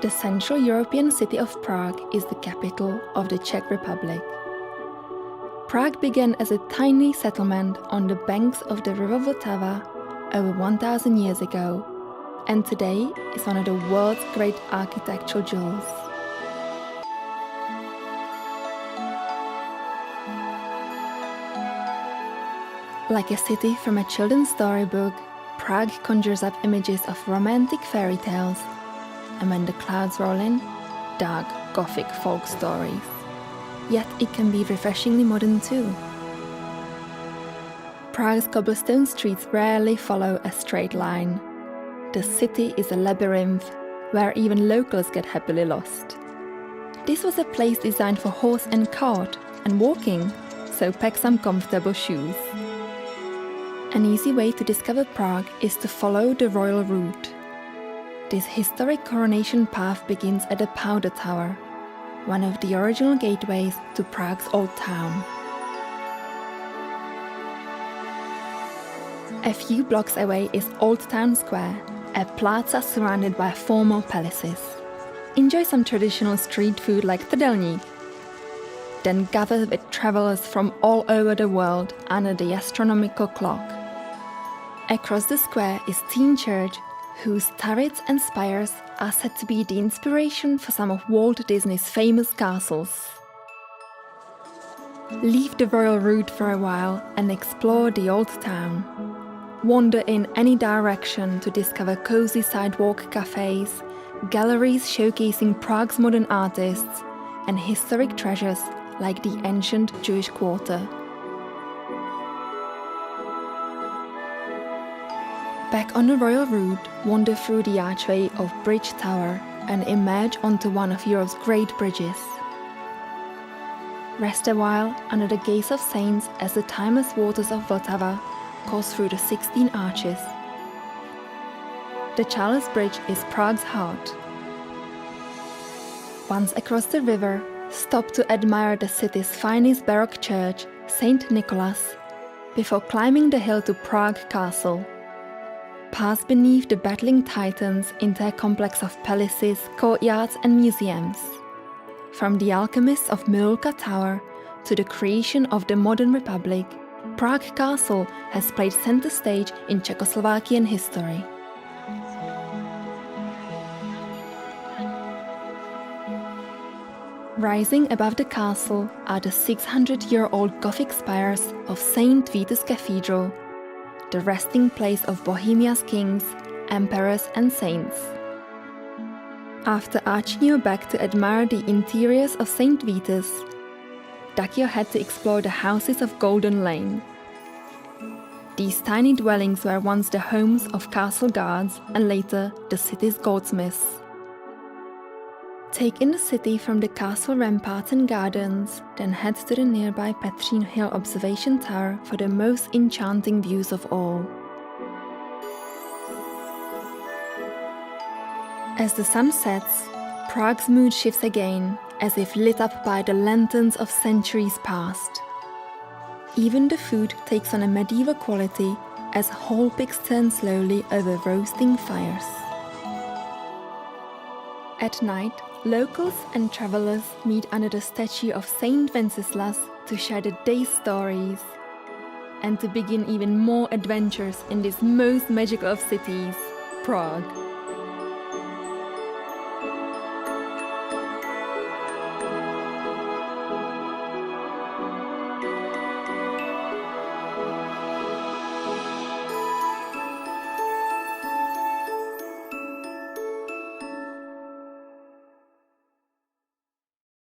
The Central European city of Prague is the capital of the Czech Republic. Prague began as a tiny settlement on the banks of the river Vltava over 1,000 years ago, and today is one of the world's great architectural jewels. Like a city from a children's storybook, Prague conjures up images of romantic fairy tales, and when the clouds roll in, dark Gothic folk stories. Yet it can be refreshingly modern too. Prague's cobblestone streets rarely follow a straight line. The city is a labyrinth where even locals get happily lost. This was a place designed for horse and cart and walking, so pack some comfortable shoes. An easy way to discover Prague is to follow the royal route. This historic coronation path begins at the Powder Tower, one of the original gateways to Prague's old town. A few blocks away is Old Town Square, a plaza surrounded by former palaces. Enjoy some traditional street food like trdelník. Then gather with travelers from all over the world under the astronomical clock. Across the square is Teen Church, whose turrets and spires are said to be the inspiration for some of Walt Disney's famous castles. Leave the royal route for a while and explore the old town. Wander in any direction to discover cozy sidewalk cafes, galleries showcasing Prague's modern artists, and historic treasures like the ancient Jewish quarter. Back on the royal route, wander through the archway of Bridge Tower and emerge onto one of Europe's great bridges. Rest a while under the Gaze of Saints as the timeless waters of Vltava course through the 16 arches. The Charles Bridge is Prague's heart. Once across the river, stop to admire the city's finest Baroque church, St. Nicholas, before climbing the hill to Prague Castle. Pass beneath the battling titans into a complex of palaces, courtyards and museums. From the alchemists of Milka Tower to the creation of the modern republic, Prague Castle has played center stage in Czechoslovakian history. Rising above the castle are the 600-year-old Gothic spires of St. Vitus Cathedral, the resting place of Bohemia's kings, emperors and saints. After arching your back to admire the interiors of St. Vitus, duck your head to explore the houses of Golden Lane. These tiny dwellings were once the homes of castle guards and later the city's goldsmiths. Take in the city from the castle ramparts and gardens, then head to the nearby Petřín Hill observation tower for the most enchanting views of all. As the sun sets, Prague's mood shifts again, as if lit up by the lanterns of centuries past. Even the food takes on a medieval quality as whole pigs turn slowly over roasting fires. At night, locals and travelers meet under the statue of Saint Wenceslas to share the day's stories and to begin even more adventures in this most magical of cities, Prague.